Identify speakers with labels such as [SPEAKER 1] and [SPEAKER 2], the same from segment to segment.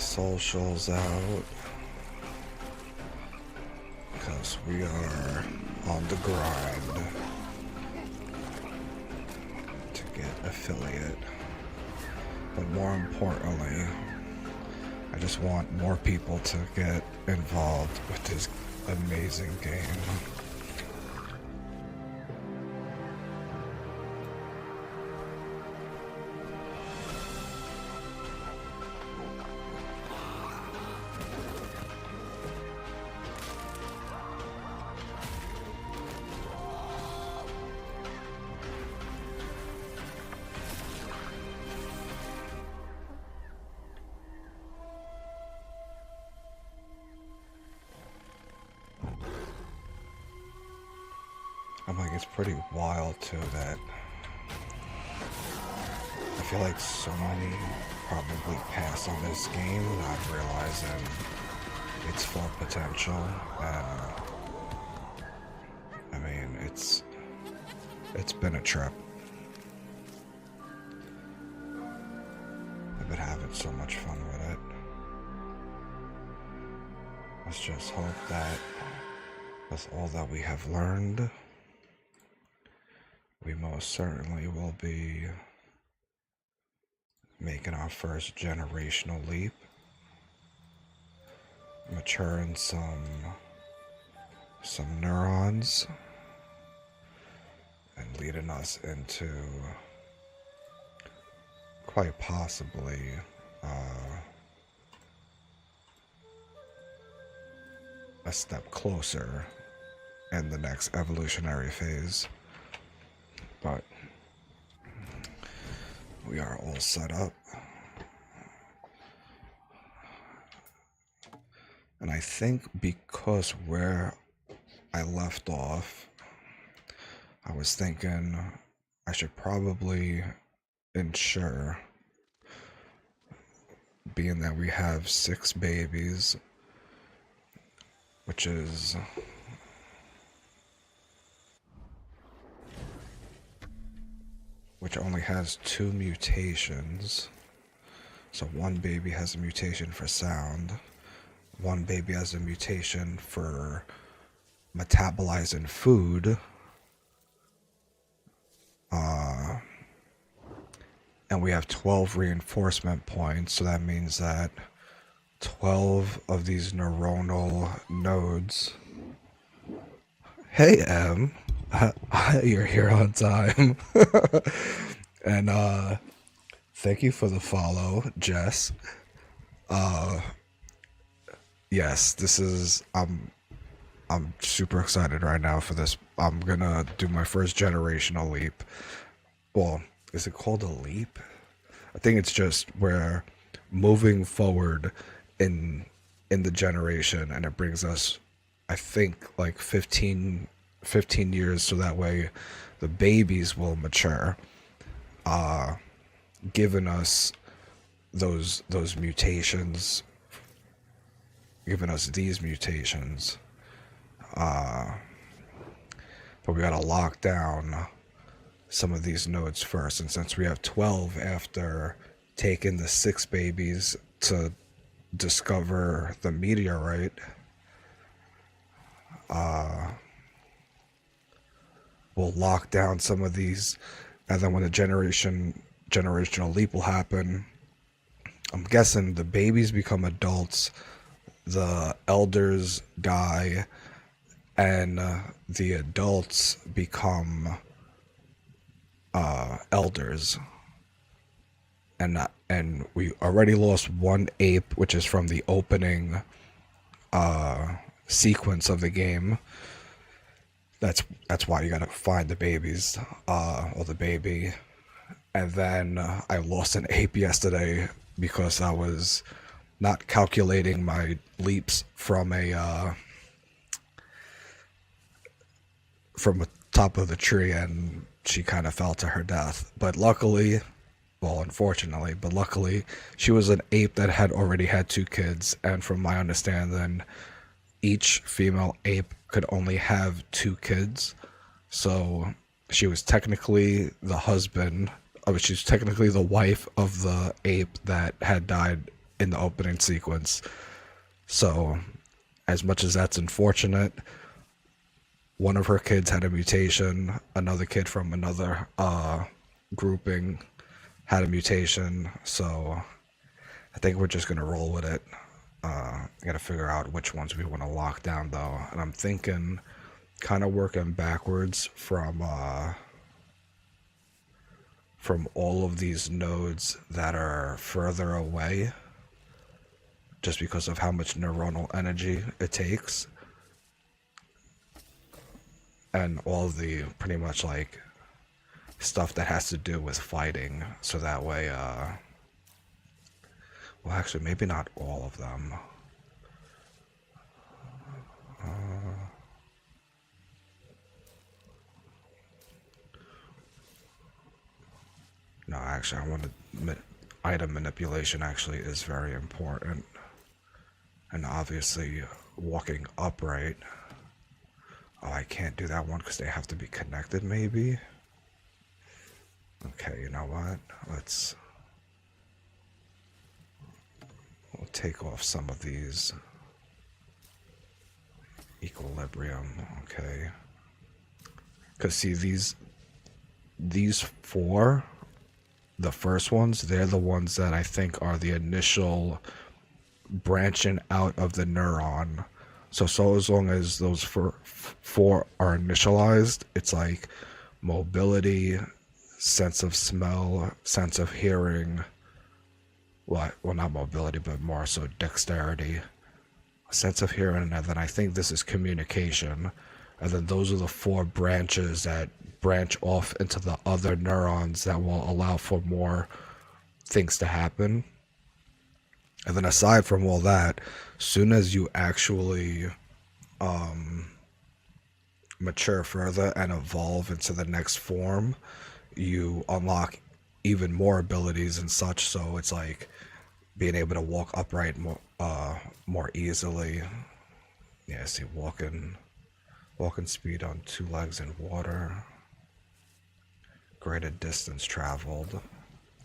[SPEAKER 1] socials out because we are on the grind to get affiliate. But more importantly, I just want more people to get involved with this amazing game. I'm like, it's pretty wild too that I feel like so many probably pass on this game not realizing its full potential, and I mean it's been a trip. I've been having so much fun with it. Let's just hope that with all that we have learned, we most certainly will be making our first generational leap, maturing some neurons, and leading us into quite possibly a step closer in the next evolutionary phase. But we are all set up. And I think because where I left off, I was thinking I should probably ensure, being that we have 6 babies, which only has 2 mutations. So one baby has a mutation for sound, one baby has a mutation for metabolizing food, and we have 12 reinforcement points, so that means that 12 of these neuronal nodes. Hey, Em. You're here on time. And thank you for the follow, Jess. Yes, this is I'm super excited right now for this. I'm gonna do my first generational leap. Well, is it called a leap? I think it's just where moving forward in the generation, and it brings us, I think, like 15 years, so that way the babies will mature, giving us those mutations, giving us these mutations, but we gotta lock down some of these nodes first. And since we have 12 after taking the 6 babies to discover the meteorite, we'll lock down some of these, and then when the generational leap will happen, I'm guessing the babies become adults, the elders die, and the adults become elders. And we already lost one ape, which is from the opening sequence of the game. That's why you gotta find the babies, or the baby. And then I lost an ape yesterday because I was not calculating my leaps from the top of the tree, and she kind of fell to her death. But luckily, well, unfortunately, but luckily, she was an ape that had already had 2 kids, and from my understanding, each female ape could only have 2 kids. So she was technically the husband, she was technically the wife of the ape that had died in the opening sequence. So, as much as that's unfortunate, one of her kids had a mutation. Another kid from another grouping had a mutation. So, I think we're just gonna roll with it. Gotta figure out which ones we want to lock down though, and I'm thinking, kind of working backwards from all of these nodes that are further away, just because of how much neuronal energy it takes, and all the pretty much like stuff that has to do with fighting, so that way, well, actually, maybe not all of them. No, actually, I want to. Item manipulation actually is very important. And obviously, walking upright. Oh, I can't do that one because they have to be connected, maybe? Okay, you know what? We'll take off some of these. Equilibrium, okay. Because see, these four, the first ones, they're the ones that I think are the initial branching out of the neuron. So as long as those four are initialized, it's like mobility, sense of smell, sense of hearing. Well, not mobility, but more so dexterity, sense of hearing, and then I think this is communication. And then those are the four branches that branch off into the other neurons that will allow for more things to happen. And then aside from all that, soon as you actually mature further and evolve into the next form, you unlock even more abilities and such. So it's like being able to walk upright more easily. Yeah, see, walking speed on 2 legs in water. Greater distance traveled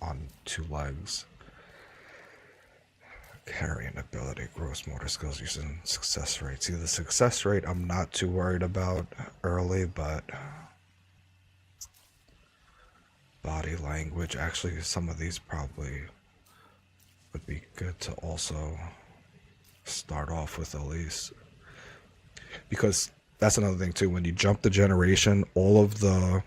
[SPEAKER 1] on 2 legs. Carrying ability, gross motor skills using success rate. See, the success rate I'm not too worried about early, but body language, actually some of these probably would be good to also start off with at least. Because that's another thing too, when you jump the generation, all of the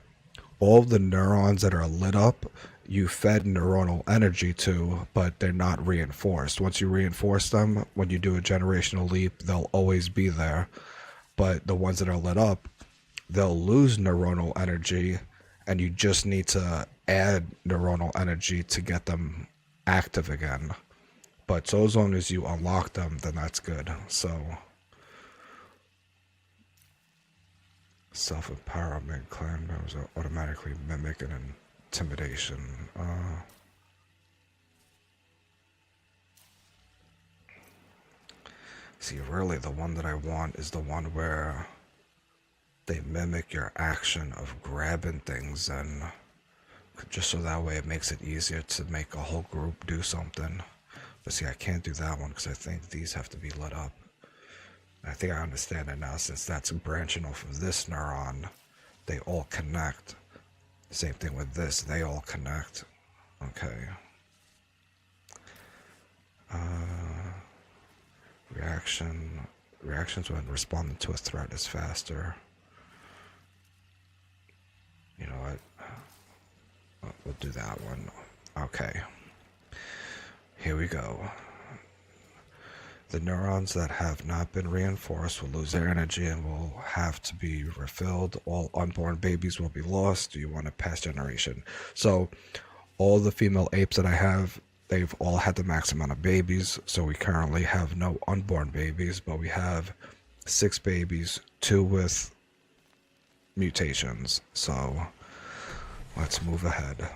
[SPEAKER 1] neurons that are lit up, you fed neuronal energy to, but they're not reinforced. Once you reinforce them, when you do a generational leap, they'll always be there. But the ones that are lit up, they'll lose neuronal energy, and you just need to add neuronal energy to get them active again. But so as long as you unlock them, then that's good. So self-empowerment, clan members automatically mimic and intimidation. See, really the one that I want is the one where they mimic your action of grabbing things, and just so that way it makes it easier to make a whole group do something. But see, I can't do that one because I think these have to be lit up. I think I understand it now, since that's branching off of this neuron, they all connect. Same thing with this, they all connect. Okay. Reactions when responding to a threat is faster. You know what? We'll do that one. Okay. Here we go. The neurons that have not been reinforced will lose their energy and will have to be refilled. All unborn babies will be lost. Do you want a past generation? So all the female apes that I have, they've all had the max amount of babies. So we currently have no unborn babies, but we have 6 babies, 2 with mutations. So let's move ahead.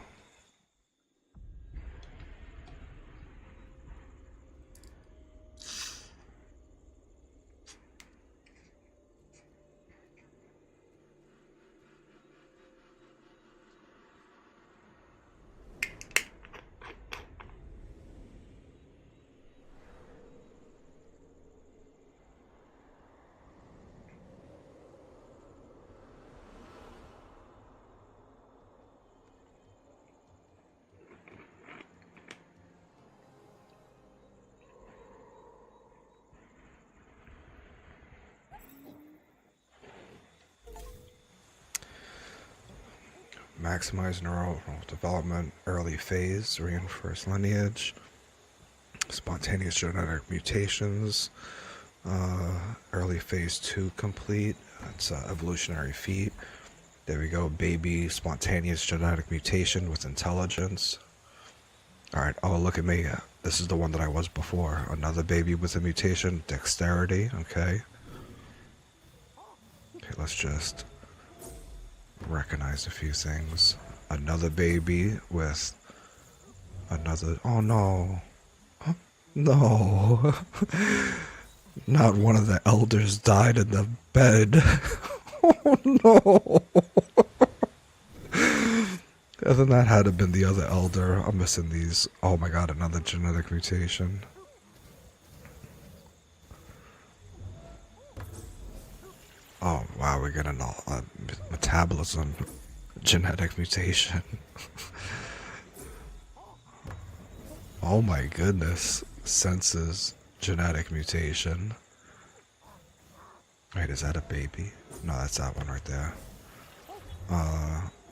[SPEAKER 1] maximize neural development, early phase, reinforced lineage, spontaneous genetic mutations, early phase 2 complete. That's evolutionary feat. There we go, baby, spontaneous genetic mutation with intelligence. Alright, oh look at me. This is the one that I was before. Another baby with a mutation, dexterity, okay. Okay, let's just recognize a few things. Another baby with another, oh no. No. Not one of the elders died in the bed. Oh no. And then that had to have been the other elder. I'm missing these. Oh my god, another genetic mutation. Oh wow, we're getting a metabolism genetic mutation. Oh my goodness. Senses genetic mutation. Wait, is that a baby? No, that's that one right there.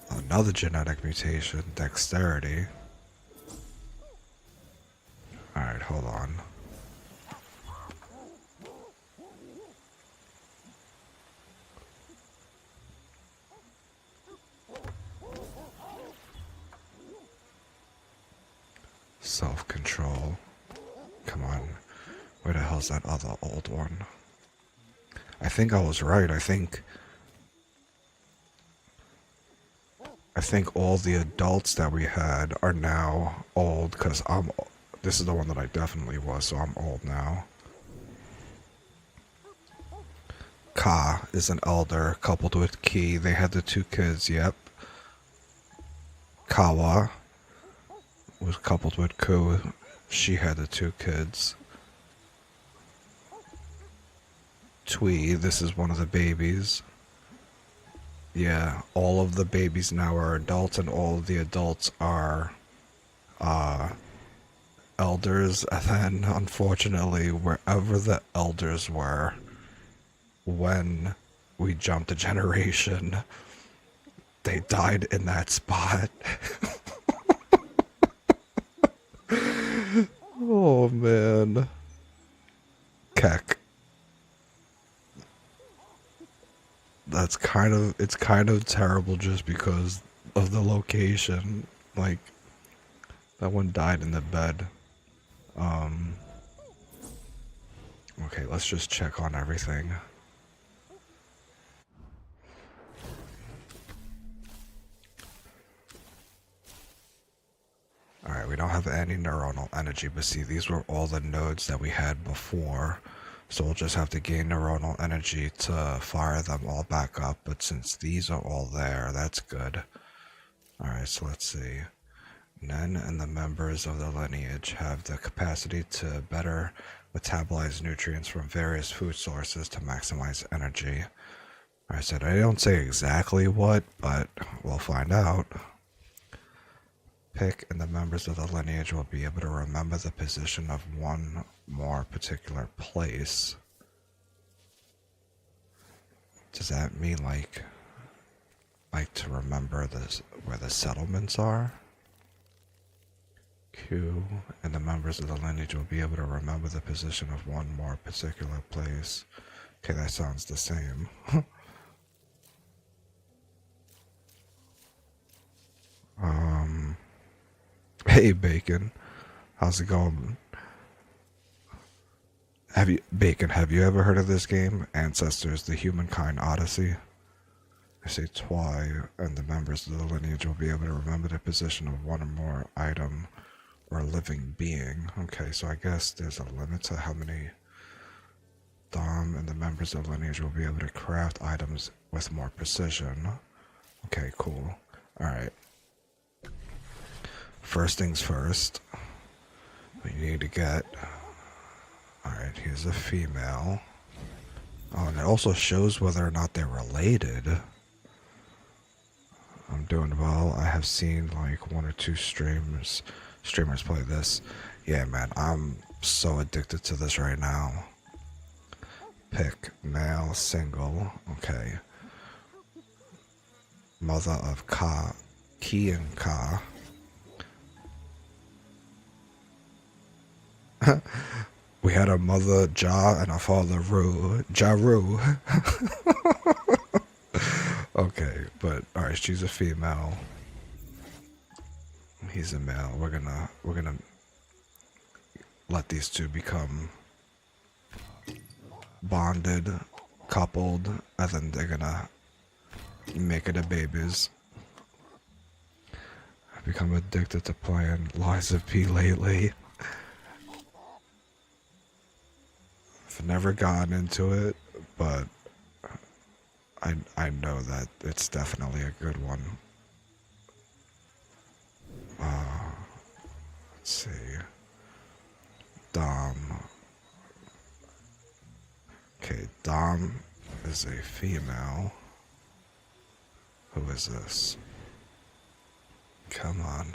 [SPEAKER 1] Another genetic mutation, dexterity. Alright, hold on. Self-control. Come on. Where the hell's that other old one? I think I was right. I think all the adults that we had are now old, because this is the one that I definitely was, so I'm old now. Ka is an elder coupled with Ki. They had the 2 kids, yep. Kawa was coupled with Ku. She had the 2 kids. Twee, this is one of the babies. Yeah, all of the babies now are adults, and all of the adults are elders. And then, unfortunately, wherever the elders were when we jumped a generation, they died in that spot. Oh man. Keck. It's kind of terrible just because of the location. Like, that one died in the bed. Okay, let's just check on everything. Alright, we don't have any neuronal energy, but see, these were all the nodes that we had before. So we'll just have to gain neuronal energy to fire them all back up, but since these are all there, that's good. Alright, so let's see. Nen and the members of the lineage have the capacity to better metabolize nutrients from various food sources to maximize energy. I said I don't say exactly what, but we'll find out. Pick and the members of the lineage will be able to remember the position of one more particular place. Does that mean like to remember where the settlements are? Q and the members of the lineage will be able to remember the position of one more particular place. Okay, that sounds the same. Hey Bacon, how's it going? Bacon, have you ever heard of this game? Ancestors, the Humankind Odyssey? I say Twy, and the members of the lineage will be able to remember the position of one or more item or living being. Okay, so I guess there's a limit to how many Dom and the members of the lineage will be able to craft items with more precision. Okay, cool. Alright. First things first, we need to get... Alright, here's a female. Oh, and it also shows whether or not they're related. I'm doing well. I have seen like 1 or 2 streamers play this. Yeah, man, I'm so addicted to this right now. Pick male, single. Okay. Mother of Ka Ki and Ka. We had a mother Ja and a father Ru. Ja-Ru. Okay, but alright, she's a female. He's a male. We're gonna let these two become bonded, coupled, and then they're gonna make it a babies. I've become addicted to playing Lies of P lately. I've never gotten into it, but I know that it's definitely a good one. Let's see. Dom. Okay, Dom is a female. Who is this? Come on.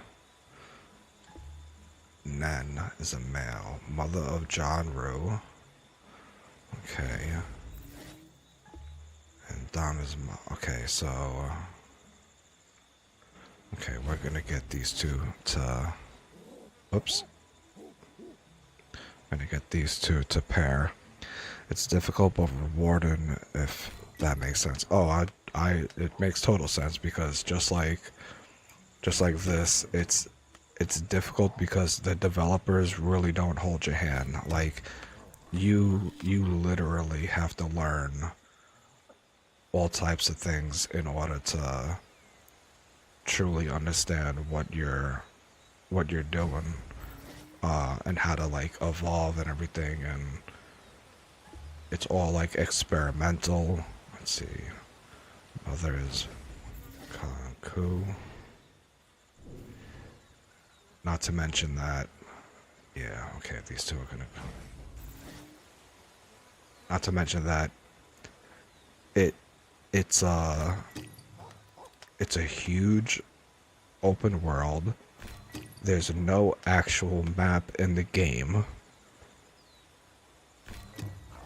[SPEAKER 1] Nen is a male. Mother of John Rue. Okay. And Dom is... Okay, so... Okay, we're gonna get these two to... Oops. Gonna get these two to pair. It's difficult but rewarding, if that makes sense. Oh, it makes total sense, because just like this, it's difficult because the developers really don't hold your hand. Like, you literally have to learn all types of things in order to truly understand what you're doing, and how to like evolve and everything, and it's all like experimental. Let's see. Mother is Kanku. Not to mention that, yeah, okay, these two are gonna. Not to mention that it's a huge open world. There's no actual map in the game.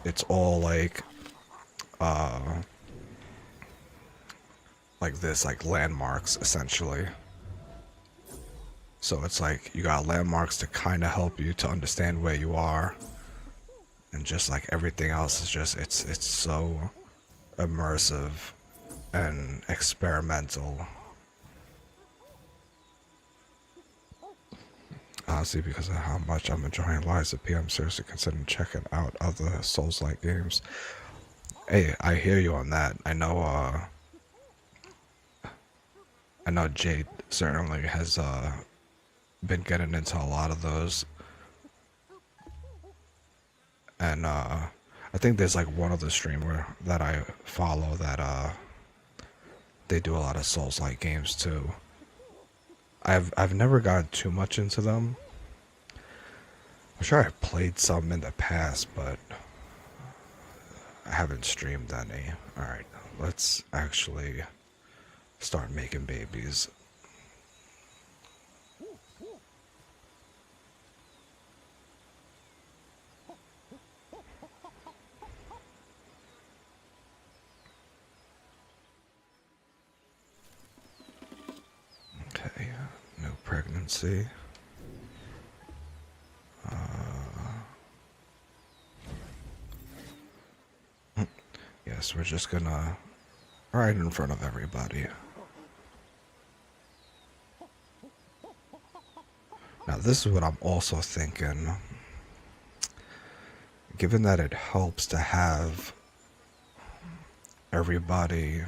[SPEAKER 1] It's all like this, like landmarks essentially. So it's like you got landmarks to kind of help you to understand where you are, and just like everything else is just it's so immersive and experimental. Honestly, because of how much I'm enjoying Lies of P, I'm seriously considering checking out other Souls-like games. Hey, I hear you on that. I know Jade certainly has been getting into a lot of those. And I think there's like one other streamer that I follow that they do a lot of Souls-like games too. I've never gotten too much into them. I'm sure I've played some in the past, but I haven't streamed any. Alright, let's actually start making babies. Okay, no pregnancy. Yes, we're just gonna right in front of everybody. Now this is what I'm also thinking. Given that it helps to have everybody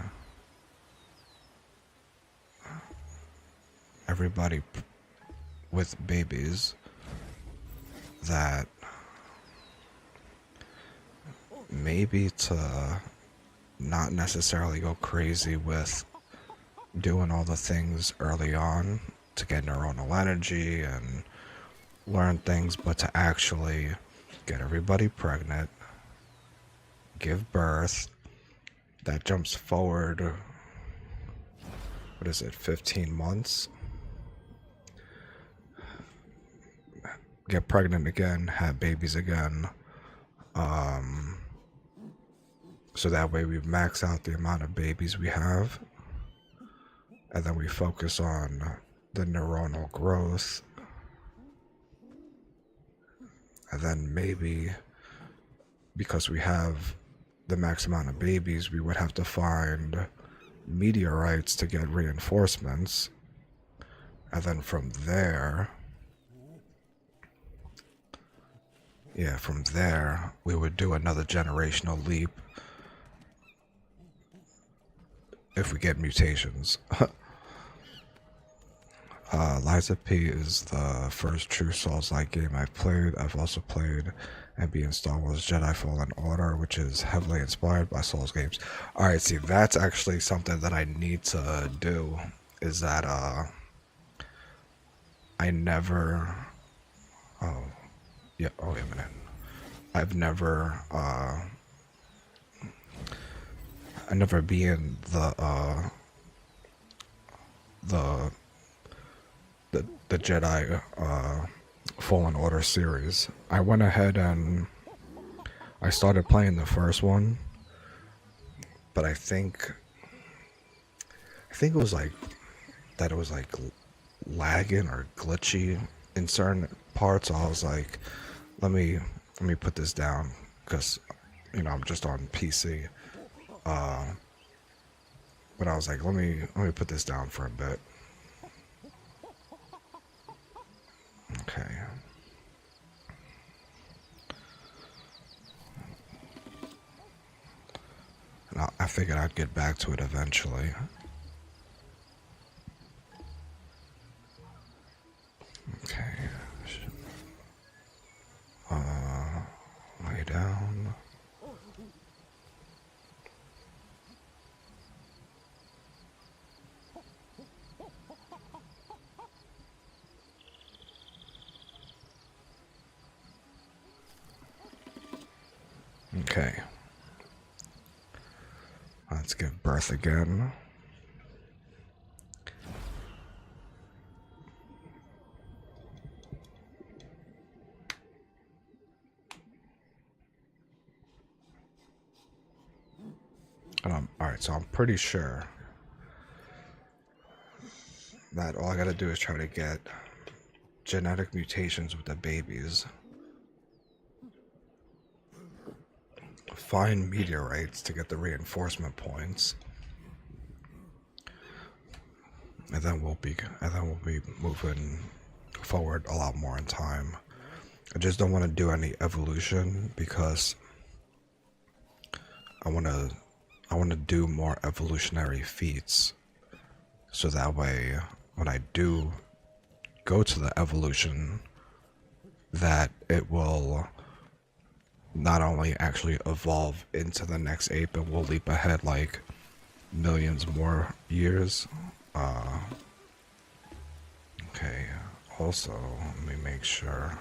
[SPEAKER 1] with babies, that maybe to not necessarily go crazy with doing all the things early on to get neuronal energy and learn things, but to actually get everybody pregnant, give birth. That jumps forward, what is it, 15 months? Get pregnant again, have babies again. So that way we max out the amount of babies we have. and then we focus on the neuronal growth, and then maybe because we have the max amount of babies, we would have to find meteorites to get reinforcements, and then from there, from there we would do another generational leap if we get mutations. Liza P is the first true Souls-like game I've played. I've also played and being Star Wars Jedi Fallen Order, which is heavily inspired by Souls games. Alright, see, that's actually something that I need to do, is that, I never, oh, yeah, oh, wait a minute. I've never, I never been the Jedi, Fallen Order series. I went ahead and I started playing the first one, but I think it was like that it was like lagging or glitchy in certain parts. So I was like, let me put this down because I'm just on PC. But I was like, let me put this down for a bit. Okay. And I figured I'd get back to it eventually. Okay. Lay down. Okay. Let's give birth again. Alright, so I'm pretty sure that all I gotta do is try to get genetic mutations with the babies. Find meteorites to get the reinforcement points. And then we'll be moving forward a lot more in time. I just don't want to do any evolution because I want to do more evolutionary feats, so that way when I do go to the evolution, that it will not only actually evolve into the next ape, but will leap ahead like millions more years. Okay, also let me make sure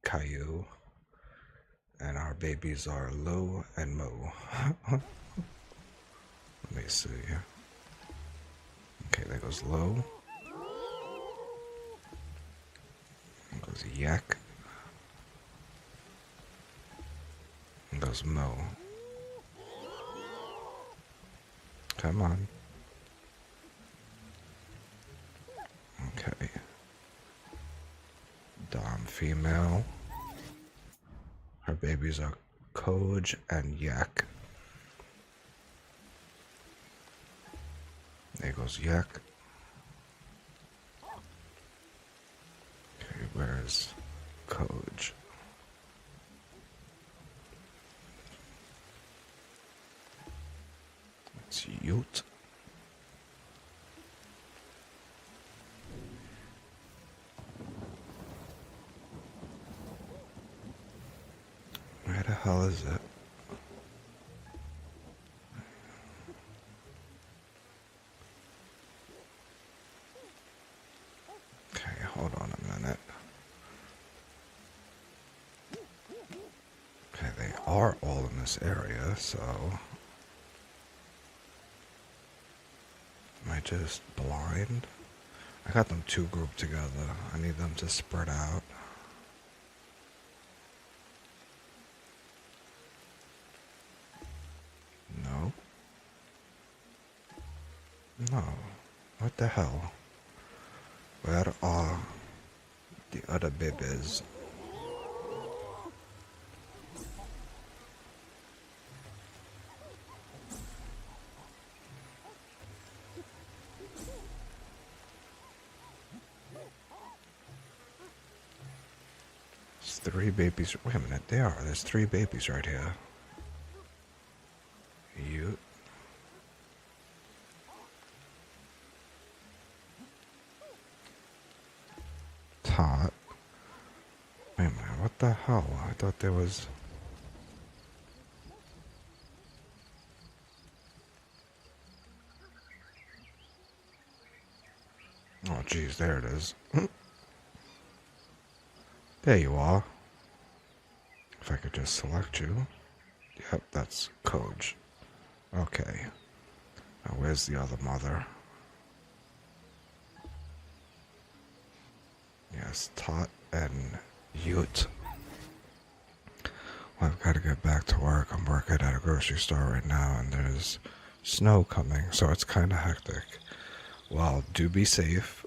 [SPEAKER 1] Caillou, and our babies are Lu and Mu. Let me see. Okay, there goes Lu. There goes Yak. There goes Mu. Come on. Okay. Dom female. Her babies are Koj and Yak. There goes Yak. Okay, where's Koj? It's Ute. Where the hell is it? Okay, hold on a minute. Okay, they are all in this area, so am I just blind? I got them two grouped together. I need them to spread out. Oh, what the hell? Where are the other babies? There's three babies. Wait a minute, there's three babies right here. You. Tot. Wait a minute, what the hell? I thought there was... Oh, geez, there it is. There you are. If I could just select you. Yep, that's Koj. Okay. Now, where's the other mother? Yes, Tot and Yut. Well, I've got to get back to work. I'm working at a grocery store right now, and there's snow coming, so it's kind of hectic. Well, do be safe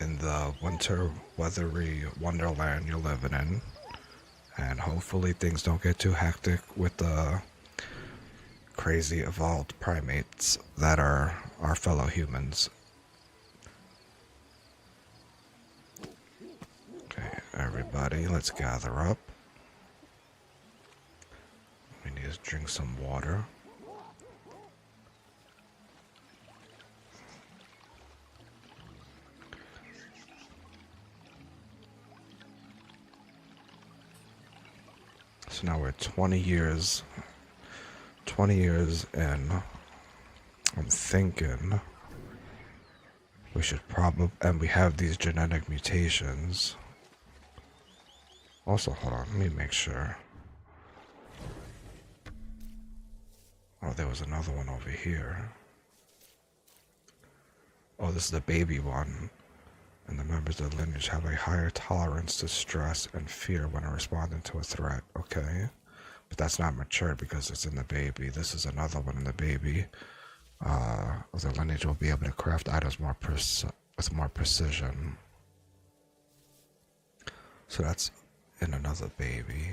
[SPEAKER 1] in the winter weathery wonderland you're living in, and hopefully things don't get too hectic with the crazy evolved primates that are our fellow humans. Okay, everybody, let's gather up. We need to drink some water. So now we're 20 years in. I'm thinking we should probably, and we have these genetic mutations. Also, hold on, let me make sure. Oh, there was another one over here. Oh, this is the baby one. And the members of the lineage have a higher tolerance to stress and fear when responding to a threat. Okay. But that's not mature because it's in the baby. This is another one in the baby. The lineage will be able to craft items with more precision. So that's in another baby.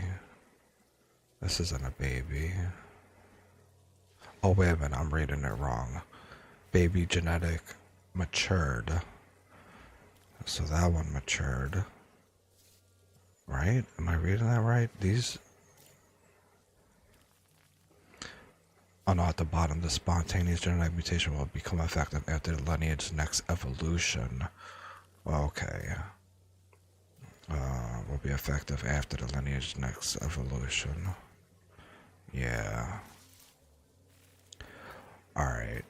[SPEAKER 1] This isn't a baby. Oh, wait a minute. I'm reading it wrong. Baby genetic matured. So that one matured. Right? Am I reading that right? These... Oh no, at the bottom, the spontaneous genetic mutation will become effective after the lineage's next evolution. Okay. Will be effective after the lineage's next evolution. Yeah. Alright.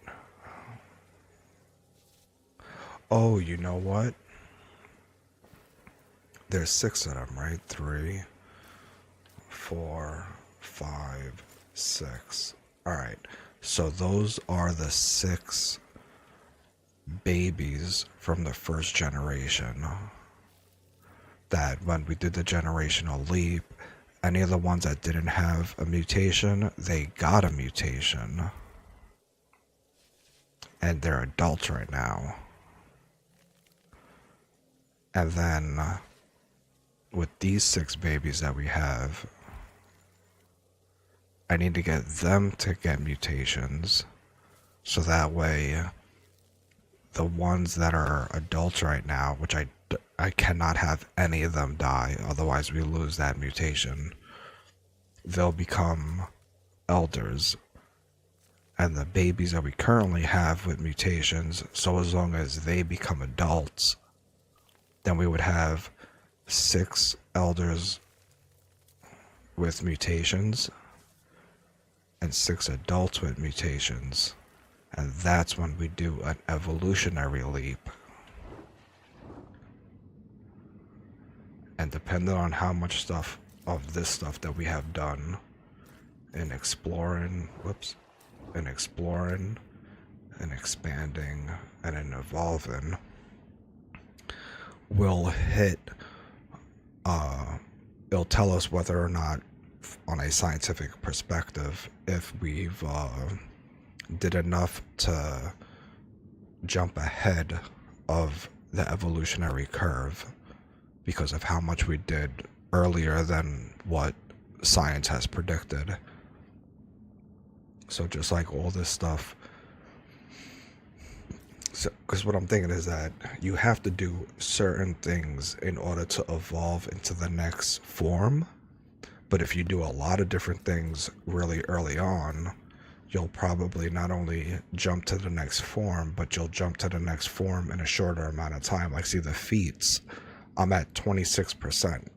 [SPEAKER 1] Oh, you know what? There's 6 of them, right? 3, 4, 5, 6. Alright, so those are the 6 babies from the first generation. That when we did the generational leap, any of the ones that didn't have a mutation, they got a mutation. And they're adults right now. And then with these 6 babies that we have, I need to get them to get mutations, so that way the ones that are adults right now, which I cannot have any of them die, otherwise we lose that mutation, they'll become elders. And the babies that we currently have with mutations, so as long as they become adults, then we would have 6 elders with mutations and 6 adults with mutations, and that's when we do an evolutionary leap. And depending on how much stuff of this stuff that we have done in exploring, and expanding and in evolving, will hit, it'll tell us whether or not, on a scientific perspective, if we've did enough to jump ahead of the evolutionary curve because of how much we did earlier than what science has predicted. So just like all this stuff, so because what I'm thinking is that you have to do certain things in order to evolve into the next form. But if you do a lot of different things really early on, you'll probably not only jump to the next form, but you'll jump to the next form in a shorter amount of time. Like, see the feats, I'm at 26%.